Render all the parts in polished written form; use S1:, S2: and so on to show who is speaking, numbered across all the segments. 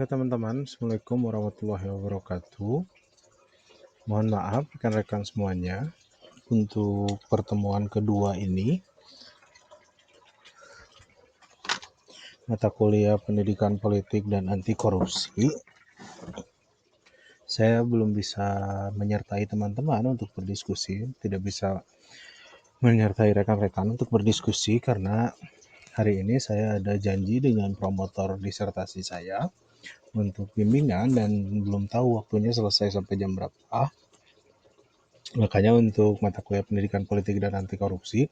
S1: Hai teman-teman, Assalamualaikum warahmatullahi wabarakatuh. Mohon maaf rekan-rekan semuanya, untuk pertemuan kedua ini, mata kuliah pendidikan politik dan anti korupsi, saya belum bisa menyertai teman-teman untuk berdiskusi, tidak bisa menyertai rekan-rekan untuk berdiskusi karena hari ini saya ada janji dengan promotor disertasi saya untuk bimbingan dan belum tahu waktunya selesai sampai jam berapa. Makanya untuk mata kuliah pendidikan politik dan anti korupsi,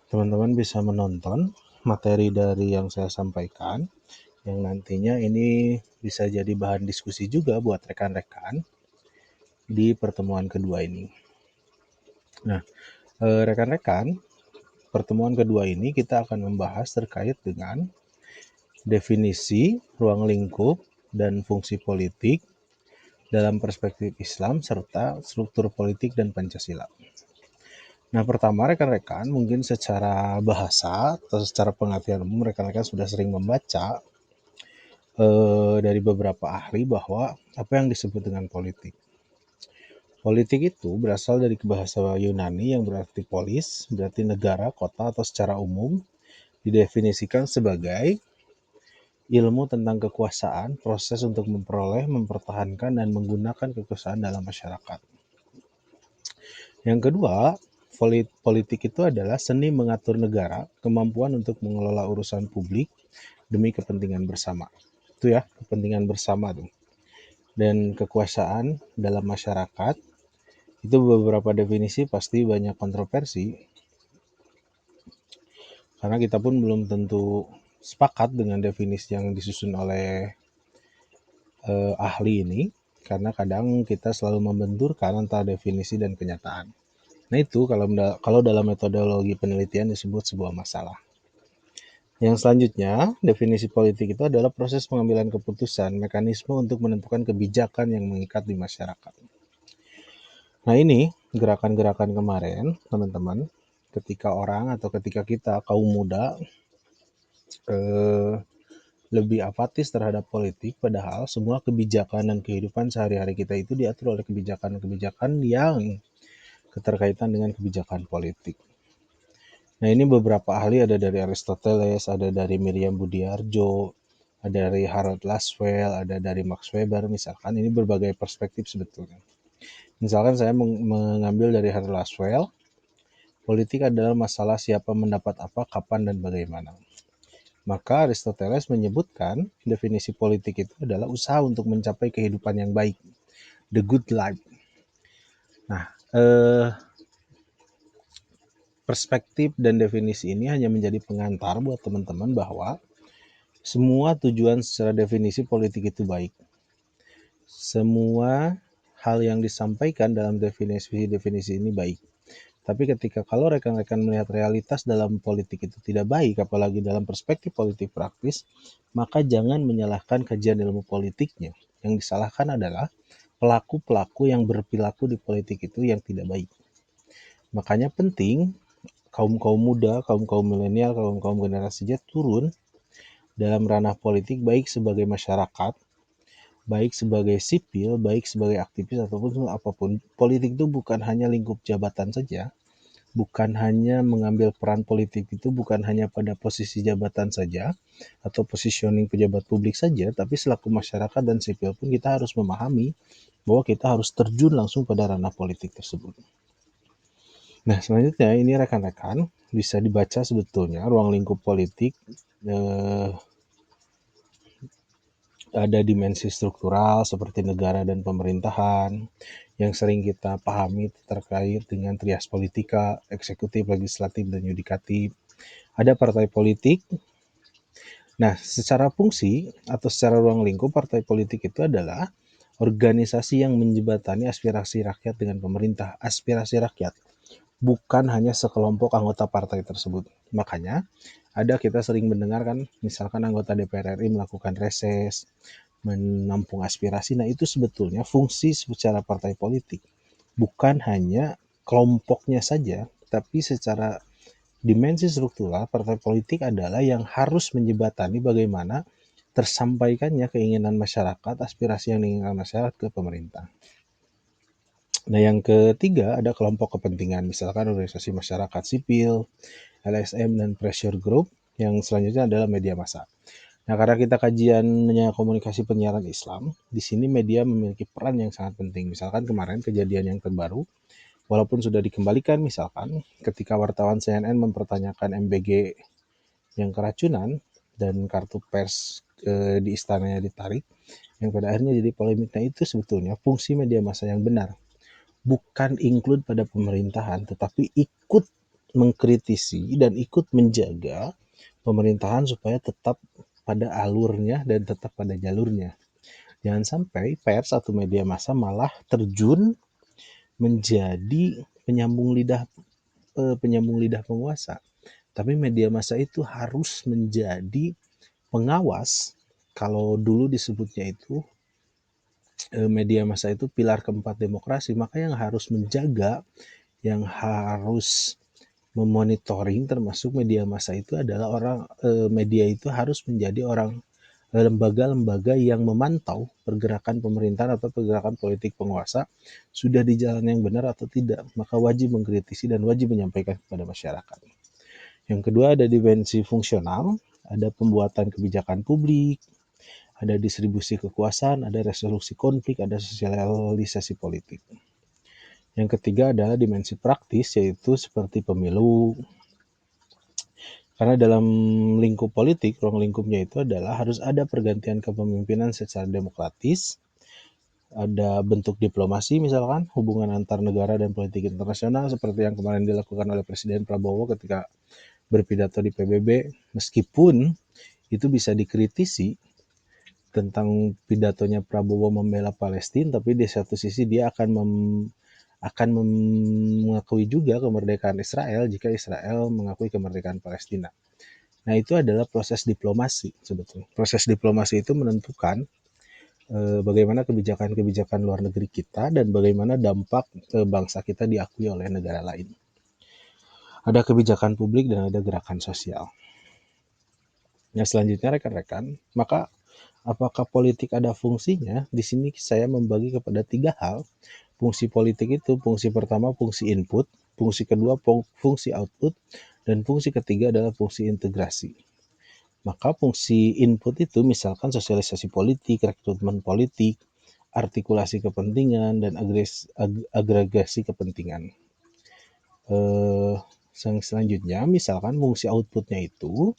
S1: teman-teman bisa menonton materi dari yang saya sampaikan, yang nantinya ini bisa jadi bahan diskusi juga buat rekan-rekan di pertemuan kedua ini. Nah, rekan-rekan, pertemuan kedua ini kita akan membahas terkait dengan definisi ruang lingkup dan fungsi politik dalam perspektif Islam serta struktur politik dan Pancasila. Nah, pertama rekan-rekan mungkin secara bahasa atau secara pengertian umum rekan-rekan sudah sering membaca dari beberapa ahli bahwa apa yang disebut dengan politik. Politik itu berasal dari bahasa Yunani yang berarti polis, berarti negara, kota, atau secara umum didefinisikan sebagai ilmu tentang kekuasaan, proses untuk memperoleh, mempertahankan, dan menggunakan kekuasaan dalam masyarakat. Yang kedua, politik itu adalah seni mengatur negara, kemampuan untuk mengelola urusan publik demi kepentingan bersama. Itu ya, kepentingan bersama tuh. Dan kekuasaan dalam masyarakat, itu beberapa definisi pasti banyak kontroversi, karena kita pun belum tentu sepakat dengan definisi yang disusun oleh ahli ini, karena kadang kita selalu membenturkan antara definisi dan kenyataan. Nah itu kalau dalam metodologi penelitian disebut sebuah masalah. Yang selanjutnya, definisi politik itu adalah proses pengambilan keputusan, mekanisme untuk menentukan kebijakan yang mengikat di masyarakat. Nah ini gerakan-gerakan kemarin, teman-teman, ketika orang atau ketika kita kaum muda lebih apatis terhadap politik, padahal semua kebijakan dan kehidupan sehari-hari kita itu diatur oleh kebijakan-kebijakan yang keterkaitan dengan kebijakan politik. Nah ini beberapa ahli, ada dari Aristoteles, ada dari Miriam Budiarjo, ada dari Harold Laswell, ada dari Max Weber, misalkan ini berbagai perspektif sebetulnya. Misalkan saya mengambil dari Harold Laswell, politik adalah masalah siapa mendapat apa, kapan, dan bagaimana. Maka Aristoteles menyebutkan definisi politik itu adalah usaha untuk mencapai kehidupan yang baik, the good life. Nah, perspektif dan definisi ini hanya menjadi pengantar buat teman-teman bahwa semua tujuan secara definisi politik itu baik. Semua hal yang disampaikan dalam definisi ini baik. Tapi kalau rekan-rekan melihat realitas dalam politik itu tidak baik, apalagi dalam perspektif politik praktis, maka jangan menyalahkan kajian ilmu politiknya. Yang disalahkan adalah pelaku-pelaku yang berperilaku di politik itu yang tidak baik. Makanya penting kaum-kaum muda, kaum-kaum milenial, kaum-kaum generasi Z turun dalam ranah politik, baik sebagai masyarakat, baik sebagai sipil, baik sebagai aktivis, ataupun apapun. Politik itu bukan hanya lingkup jabatan saja, bukan hanya mengambil peran politik itu bukan hanya pada posisi jabatan saja atau positioning pejabat publik saja, tapi selaku masyarakat dan sipil pun kita harus memahami bahwa kita harus terjun langsung pada ranah politik tersebut. Nah selanjutnya ini rekan-rekan bisa dibaca sebetulnya ruang lingkup politik ada dimensi struktural seperti negara dan pemerintahan yang sering kita pahami terkait dengan trias politika, eksekutif, legislatif, dan yudikatif. Ada partai politik. Nah, secara fungsi atau secara ruang lingkup, partai politik itu adalah organisasi yang menjembatani aspirasi rakyat dengan pemerintah. Aspirasi rakyat, bukan hanya sekelompok anggota partai tersebut. Makanya kita sering mendengarkan misalkan anggota DPR RI melakukan reses, menampung aspirasi. Nah itu sebetulnya fungsi secara partai politik, bukan hanya kelompoknya saja, tapi secara dimensi struktural partai politik adalah yang harus menjembatani bagaimana tersampaikannya keinginan masyarakat, aspirasi yang diinginkan masyarakat ke pemerintah. Nah, yang ketiga ada kelompok kepentingan, misalkan organisasi masyarakat sipil, LSM, dan pressure group. Yang selanjutnya adalah media massa. Nah, karena kita kajiannya komunikasi penyiaran Islam, di sini media memiliki peran yang sangat penting. Misalkan kemarin kejadian yang terbaru, walaupun sudah dikembalikan, misalkan ketika wartawan CNN mempertanyakan MBG yang keracunan dan kartu pers di istananya ditarik, yang pada akhirnya jadi polemik. Nah, itu sebetulnya fungsi media massa yang benar. Bukan include pada pemerintahan, tetapi ikut mengkritisi dan ikut menjaga pemerintahan supaya tetap pada alurnya dan tetap pada jalurnya. Jangan sampai pers atau media massa malah terjun menjadi penyambung lidah penguasa. Tapi media massa itu harus menjadi pengawas. Kalau dulu disebutnya itu media massa itu pilar keempat demokrasi, maka yang harus menjaga, yang harus memonitoring termasuk media massa itu adalah media itu harus menjadi lembaga-lembaga yang memantau pergerakan pemerintahan atau pergerakan politik penguasa sudah di jalan yang benar atau tidak, maka wajib mengkritisi dan wajib menyampaikan kepada masyarakat. Yang kedua ada dimensi fungsional, ada pembuatan kebijakan publik, ada distribusi kekuasaan, ada resolusi konflik, ada sosialisasi politik. Yang ketiga adalah dimensi praktis, yaitu seperti pemilu. Karena dalam lingkup politik, ruang lingkupnya itu adalah harus ada pergantian kepemimpinan secara demokratis, ada bentuk diplomasi misalkan, hubungan antar negara dan politik internasional seperti yang kemarin dilakukan oleh Presiden Prabowo ketika berpidato di PBB, meskipun itu bisa dikritisi tentang pidatonya Prabowo membela Palestina, tapi di satu sisi dia akan mengakui juga kemerdekaan Israel jika Israel mengakui kemerdekaan Palestina. Nah, itu adalah proses diplomasi sebetulnya. Proses diplomasi itu menentukan bagaimana kebijakan-kebijakan luar negeri kita dan bagaimana dampak bangsa kita diakui oleh negara lain. Ada kebijakan publik dan ada gerakan sosial. Nah, selanjutnya rekan-rekan, maka apakah politik ada fungsinya? Di sini saya membagi kepada 3 hal. Fungsi politik itu, fungsi pertama fungsi input, fungsi kedua fungsi output, dan fungsi ketiga adalah fungsi integrasi. Maka fungsi input itu misalkan sosialisasi politik, rekrutmen politik, artikulasi kepentingan, dan agregasi kepentingan. Yang selanjutnya misalkan fungsi outputnya itu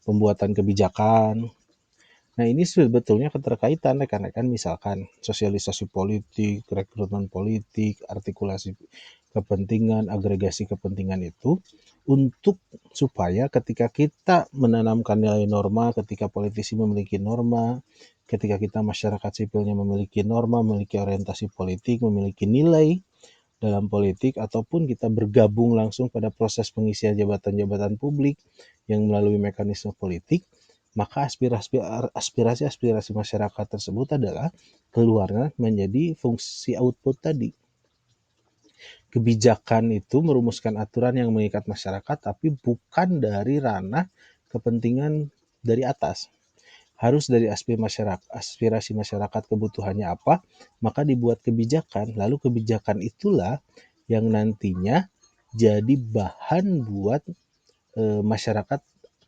S1: pembuatan kebijakan. Nah, ini sebetulnya keterkaitan rekan-rekan, misalkan sosialisasi politik, rekrutmen politik, artikulasi kepentingan, agregasi kepentingan itu untuk supaya ketika kita menanamkan nilai norma, ketika politisi memiliki norma, ketika kita masyarakat sipilnya memiliki norma, memiliki orientasi politik, memiliki nilai dalam politik, ataupun kita bergabung langsung pada proses pengisian jabatan-jabatan publik yang melalui mekanisme politik, maka aspirasi-aspirasi masyarakat tersebut adalah keluarnya menjadi fungsi output tadi. Kebijakan itu merumuskan aturan yang mengikat masyarakat, tapi bukan dari ranah kepentingan dari atas. Harus dari aspirasi masyarakat kebutuhannya apa, maka dibuat kebijakan, lalu kebijakan itulah yang nantinya jadi bahan buat masyarakat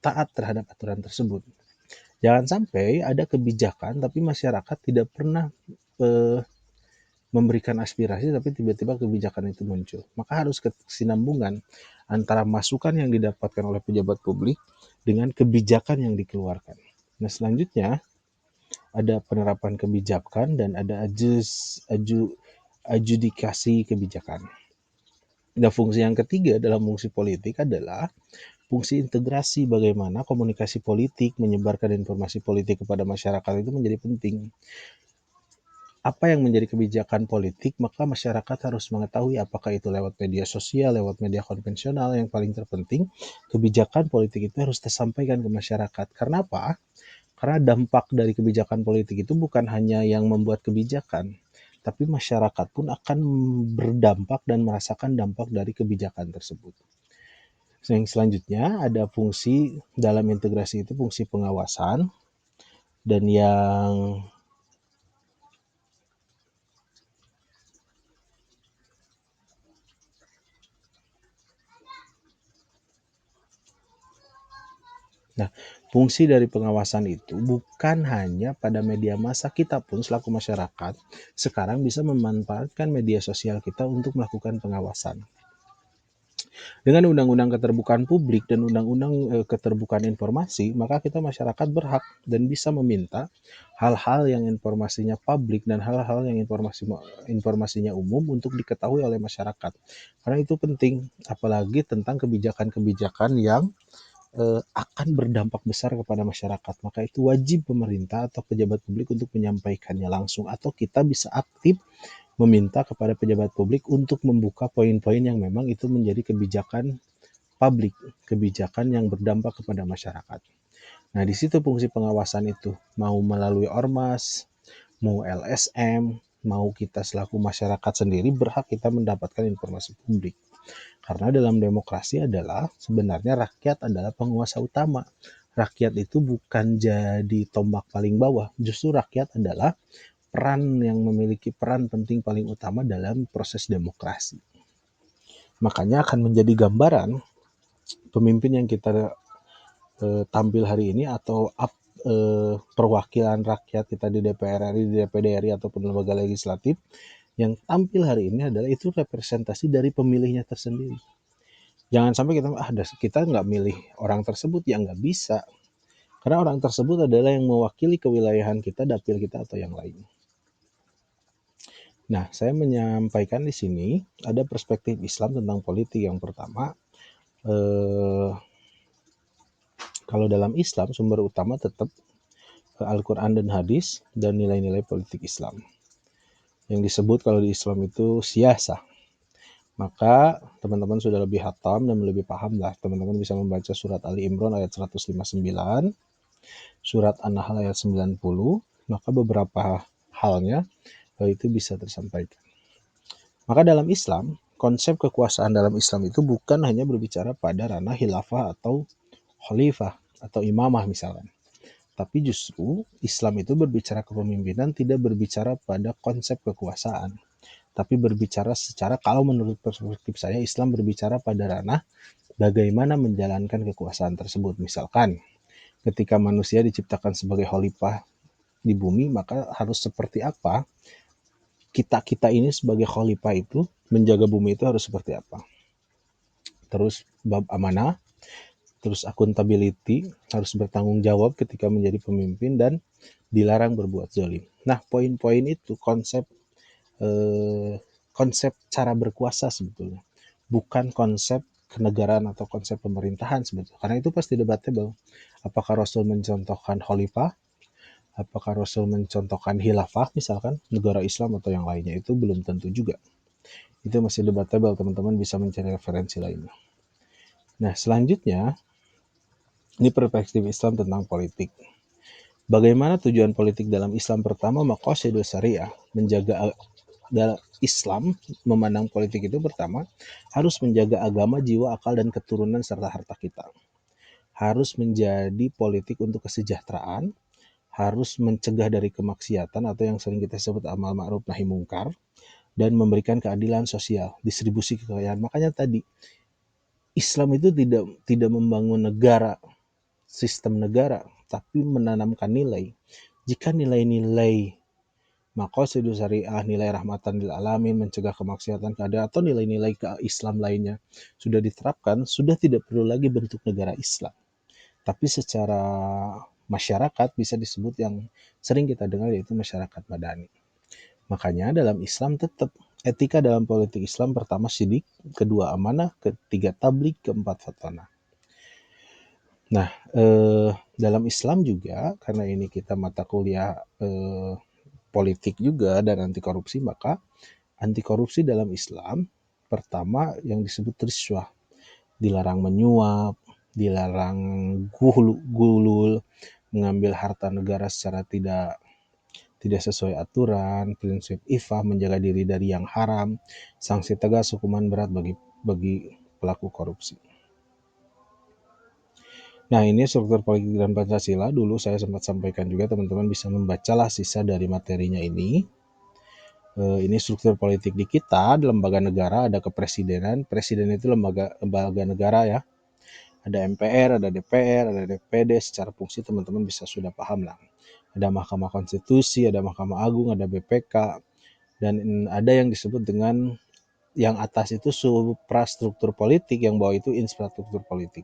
S1: taat terhadap aturan tersebut. Jangan sampai ada kebijakan tapi masyarakat tidak pernah memberikan aspirasi, tapi tiba-tiba kebijakan itu muncul. Maka harus kesinambungan antara masukan yang didapatkan oleh pejabat publik dengan kebijakan yang dikeluarkan. Nah, selanjutnya ada penerapan kebijakan dan ada adjudikasi kebijakan. Nah, fungsi yang ketiga dalam fungsi politik adalah fungsi integrasi, bagaimana komunikasi politik, menyebarkan informasi politik kepada masyarakat itu menjadi penting. Apa yang menjadi kebijakan politik, maka masyarakat harus mengetahui apakah itu lewat media sosial, lewat media konvensional. Yang paling terpenting, kebijakan politik itu harus tersampaikan ke masyarakat. Karena apa? Karena dampak dari kebijakan politik itu bukan hanya yang membuat kebijakan, tapi masyarakat pun akan berdampak dan merasakan dampak dari kebijakan tersebut. Yang selanjutnya ada fungsi dalam integrasi itu fungsi pengawasan. Dan yang Nah, fungsi dari pengawasan itu bukan hanya pada media massa, kita pun selaku masyarakat sekarang bisa memanfaatkan media sosial kita untuk melakukan pengawasan. Dengan Undang-Undang Keterbukaan Publik dan Undang-Undang Keterbukaan Informasi, maka kita masyarakat berhak dan bisa meminta hal-hal yang informasinya publik dan hal-hal yang informasinya umum untuk diketahui oleh masyarakat. Karena itu penting, apalagi tentang kebijakan-kebijakan yang akan berdampak besar kepada masyarakat. Maka itu wajib pemerintah atau pejabat publik untuk menyampaikannya langsung, atau kita bisa aktif meminta kepada pejabat publik untuk membuka poin-poin yang memang itu menjadi kebijakan publik, kebijakan yang berdampak kepada masyarakat. Nah, di situ fungsi pengawasan itu, mau melalui ormas, mau LSM, mau kita selaku masyarakat sendiri berhak kita mendapatkan informasi publik. Karena dalam demokrasi adalah sebenarnya rakyat adalah penguasa utama. Rakyat itu bukan jadi tombak paling bawah, justru rakyat adalah peran yang memiliki peran penting paling utama dalam proses demokrasi. Makanya akan menjadi gambaran pemimpin yang kita tampil hari ini atau perwakilan rakyat kita di DPR RI, di DPD RI ataupun lembaga legislatif yang tampil hari ini adalah itu representasi dari pemilihnya tersendiri. Jangan sampai kita nggak milih orang tersebut, ya nggak bisa. Karena orang tersebut adalah yang mewakili kewilayahan kita, dapil kita atau yang lain. Nah, saya menyampaikan di sini ada perspektif Islam tentang politik. Yang pertama, kalau dalam Islam sumber utama tetap Al-Quran dan hadis dan nilai-nilai politik Islam. Yang disebut kalau di Islam itu siyasah. Maka teman-teman sudah lebih hatam dan lebih paham lah. Teman-teman bisa membaca surat Ali Imran ayat 159, surat An-Nahl ayat 90, maka beberapa halnya itu bisa tersampaikan. Maka dalam Islam, konsep kekuasaan dalam Islam itu bukan hanya berbicara pada ranah khilafah atau khalifah atau imamah misalkan. Tapi justru Islam itu berbicara kepemimpinan tidak berbicara pada konsep kekuasaan. Tapi berbicara secara, kalau menurut perspektif saya, Islam berbicara pada ranah bagaimana menjalankan kekuasaan tersebut. Misalkan ketika manusia diciptakan sebagai khalifah di bumi, maka harus seperti apa kita ini sebagai khalifah itu menjaga bumi itu harus seperti apa. Terus bab amanah, terus accountability, harus bertanggung jawab ketika menjadi pemimpin dan dilarang berbuat zalim. Nah, poin-poin itu konsep cara berkuasa sebetulnya, bukan konsep kenegaraan atau konsep pemerintahan sebetulnya. Karena itu pasti debatable. Apakah Rasul mencontohkan khalifah? Apakah Rasul mencontohkan khilafah misalkan, negara Islam atau yang lainnya? Itu belum tentu juga. Itu masih debatable, teman-teman bisa mencari referensi lainnya. Nah, selanjutnya, ini perspektif Islam tentang politik. Bagaimana tujuan politik dalam Islam? Pertama, maqasidus syariah, menjaga dalam Islam memandang politik itu pertama harus menjaga agama, jiwa, akal, dan keturunan serta harta kita. Harus menjadi politik untuk kesejahteraan, harus mencegah dari kemaksiatan atau yang sering kita sebut amal ma'ruf nahi mungkar, dan memberikan keadilan sosial, distribusi kekayaan. Makanya tadi Islam itu tidak membangun negara, sistem negara, tapi menanamkan nilai. Jika nilai-nilai maqasidus syariah, nilai rahmatan lil alamin, mencegah kemaksiatan, keadaan, atau nilai-nilai Islam lainnya sudah diterapkan, sudah tidak perlu lagi bentuk negara Islam. Tapi secara masyarakat bisa disebut yang sering kita dengar yaitu masyarakat madani. Makanya dalam Islam tetap etika dalam politik Islam, pertama sidik, kedua amanah, ketiga tablik, keempat fatwa. Nah, dalam Islam juga, karena ini kita mata kuliah politik juga dan anti korupsi, maka anti korupsi dalam Islam pertama yang disebut riswah, dilarang menyuap, dilarang gulul, mengambil harta negara secara tidak sesuai aturan, prinsip ifah, menjaga diri dari yang haram, sanksi tegas, hukuman berat bagi pelaku korupsi. Nah, ini struktur politik dan Pancasila. Dulu saya sempat sampaikan juga, teman-teman bisa membacalah sisa dari materinya ini. Ini struktur politik di kita, di lembaga negara ada kepresidenan. Presiden itu lembaga negara ya. Ada MPR, ada DPR, ada DPD. Secara fungsi teman-teman bisa sudah paham lah. Ada Mahkamah Konstitusi, ada Mahkamah Agung, ada BPK, dan ada yang disebut dengan yang atas itu suprastruktur politik, yang bawah itu infrastruktur politik.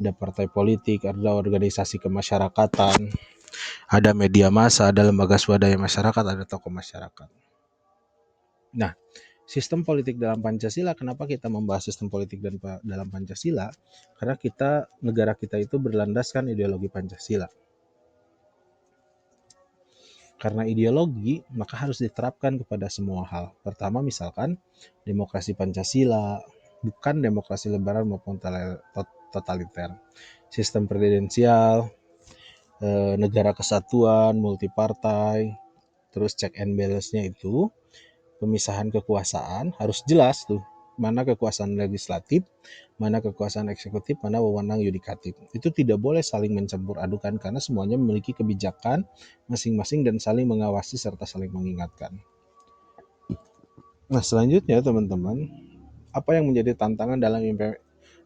S1: Ada partai politik, ada organisasi kemasyarakatan, ada media massa, ada lembaga swadaya masyarakat, ada tokoh masyarakat. Nah, sistem politik dalam Pancasila, kenapa kita membahas sistem politik dalam Pancasila? Karena negara kita itu berlandaskan ideologi Pancasila. Karena ideologi, maka harus diterapkan kepada semua hal. Pertama, misalkan demokrasi Pancasila, bukan demokrasi liberal maupun totaliter. Sistem presidensial, negara kesatuan, multipartai, terus check and balance-nya itu, pemisahan kekuasaan harus jelas tuh, mana kekuasaan legislatif, mana kekuasaan eksekutif, mana wewenang yudikatif. Itu tidak boleh saling mencampur adukan karena semuanya memiliki kebijakan masing-masing dan saling mengawasi serta saling mengingatkan. Nah, selanjutnya teman-teman, apa yang menjadi tantangan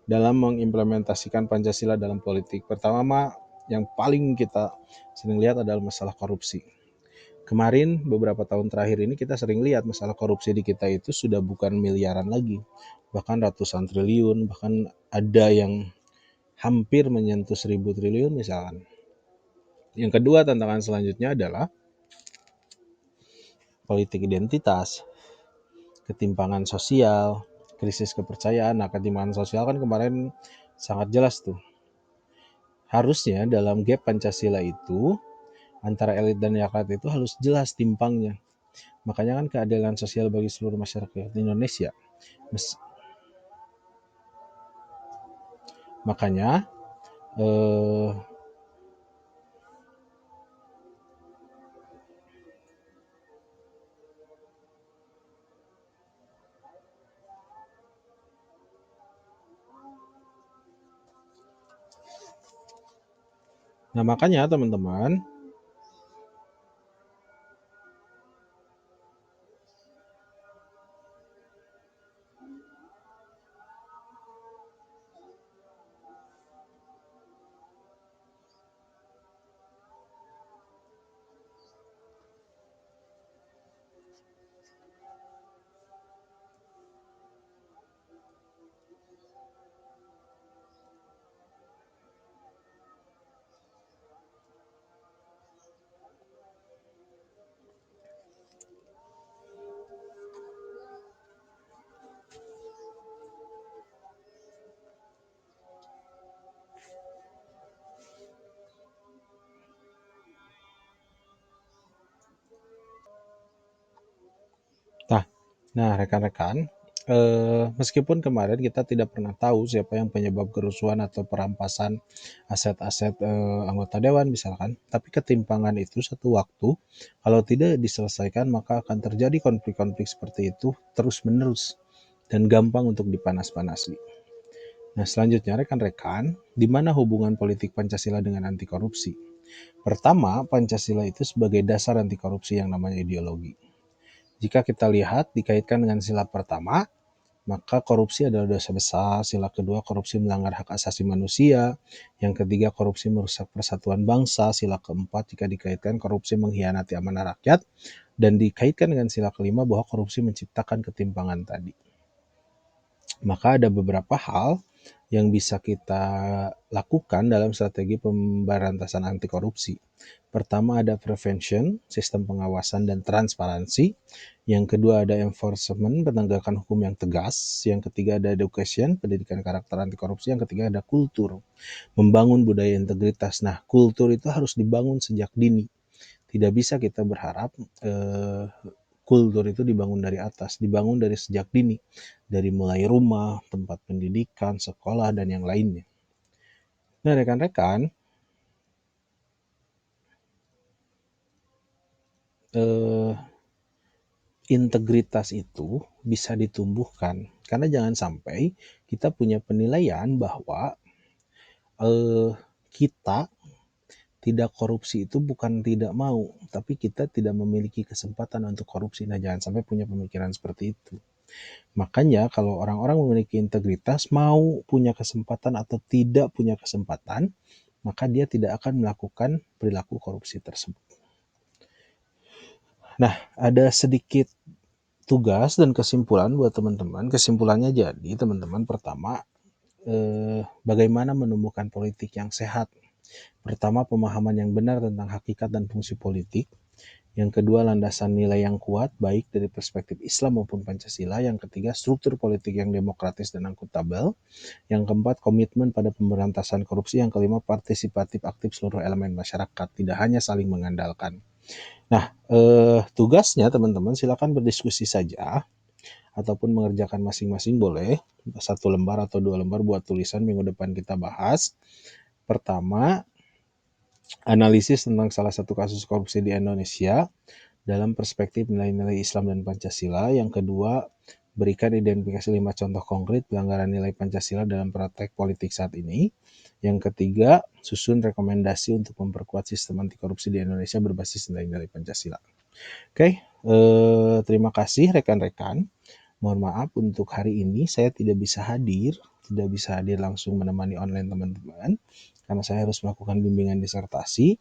S1: dalam mengimplementasikan Pancasila dalam politik? Pertama, yang paling kita sering lihat adalah masalah korupsi. Kemarin beberapa tahun terakhir ini kita sering lihat masalah korupsi di kita itu sudah bukan miliaran lagi, bahkan ratusan triliun, bahkan ada yang hampir menyentuh 1.000 triliun misalkan. Yang kedua, tantangan selanjutnya adalah politik identitas, ketimpangan sosial, krisis kepercayaan. Nah, ketimpangan sosial kan kemarin sangat jelas tuh. Harusnya dalam gap Pancasila itu antara elit dan rakyat itu harus jelas timpangnya. Makanya kan keadilan sosial bagi seluruh masyarakat Indonesia. Makanya makanya teman-teman, nah rekan-rekan, meskipun kemarin kita tidak pernah tahu siapa yang penyebab kerusuhan atau perampasan aset-aset anggota dewan misalkan, tapi ketimpangan itu satu waktu kalau tidak diselesaikan maka akan terjadi konflik-konflik seperti itu terus-menerus dan gampang untuk dipanas-panasi. Nah, selanjutnya rekan-rekan, di mana hubungan politik Pancasila dengan anti korupsi? Pertama, Pancasila itu sebagai dasar anti korupsi yang namanya ideologi. Jika kita lihat dikaitkan dengan sila pertama, maka korupsi adalah dosa besar. Sila kedua, korupsi melanggar hak asasi manusia. Yang ketiga, korupsi merusak persatuan bangsa. Sila keempat, jika dikaitkan korupsi mengkhianati amanah rakyat. Dan dikaitkan dengan sila kelima bahwa korupsi menciptakan ketimpangan tadi. Maka ada beberapa hal yang bisa kita lakukan dalam strategi pemberantasan anti korupsi. Pertama ada prevention, sistem pengawasan dan transparansi. Yang kedua ada enforcement, penegakan hukum yang tegas. Yang ketiga ada education, pendidikan karakter anti korupsi. Yang ketiga ada kultur, membangun budaya integritas. Nah, kultur itu harus dibangun sejak dini. Tidak bisa kita berharap kultur itu dibangun dari atas, dibangun dari sejak dini, dari mulai rumah, tempat pendidikan, sekolah, dan yang lainnya. Nah, rekan-rekan, integritas itu bisa ditumbuhkan, karena jangan sampai kita punya penilaian bahwa kita tidak korupsi itu bukan tidak mau, tapi kita tidak memiliki kesempatan untuk korupsi. Nah, jangan sampai punya pemikiran seperti itu. Makanya kalau orang-orang memiliki integritas, mau punya kesempatan atau tidak punya kesempatan, maka dia tidak akan melakukan perilaku korupsi tersebut. Nah, ada sedikit tugas dan kesimpulan buat teman-teman. Kesimpulannya jadi, teman-teman, pertama, bagaimana menumbuhkan politik yang sehat. Pertama, pemahaman yang benar tentang hakikat dan fungsi politik. Yang kedua, landasan nilai yang kuat, baik dari perspektif Islam maupun Pancasila. Yang ketiga, struktur politik yang demokratis dan akuntabel. Yang keempat, komitmen pada pemberantasan korupsi. Yang kelima, partisipatif aktif seluruh elemen masyarakat, tidak hanya saling mengandalkan. Nah, tugasnya teman-teman silakan berdiskusi saja, ataupun mengerjakan masing-masing boleh. 1 lembar atau 2 lembar buat tulisan, minggu depan kita bahas. Pertama, analisis tentang salah satu kasus korupsi di Indonesia dalam perspektif nilai-nilai Islam dan Pancasila. Yang kedua, berikan identifikasi 5 contoh konkret pelanggaran nilai Pancasila dalam praktek politik saat ini. Yang ketiga, susun rekomendasi untuk memperkuat sistem anti korupsi di Indonesia berbasis nilai-nilai Pancasila. Oke, terima kasih rekan-rekan. Mohon maaf untuk hari ini saya tidak bisa hadir langsung menemani online teman-teman, karena saya harus melakukan bimbingan disertasi.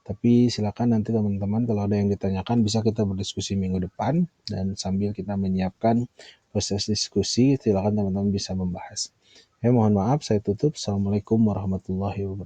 S1: Tapi silakan nanti teman-teman kalau ada yang ditanyakan bisa kita berdiskusi minggu depan, dan sambil kita menyiapkan proses diskusi silakan teman-teman bisa membahas. Mohon maaf saya tutup. Assalamualaikum warahmatullahi wabarakatuh.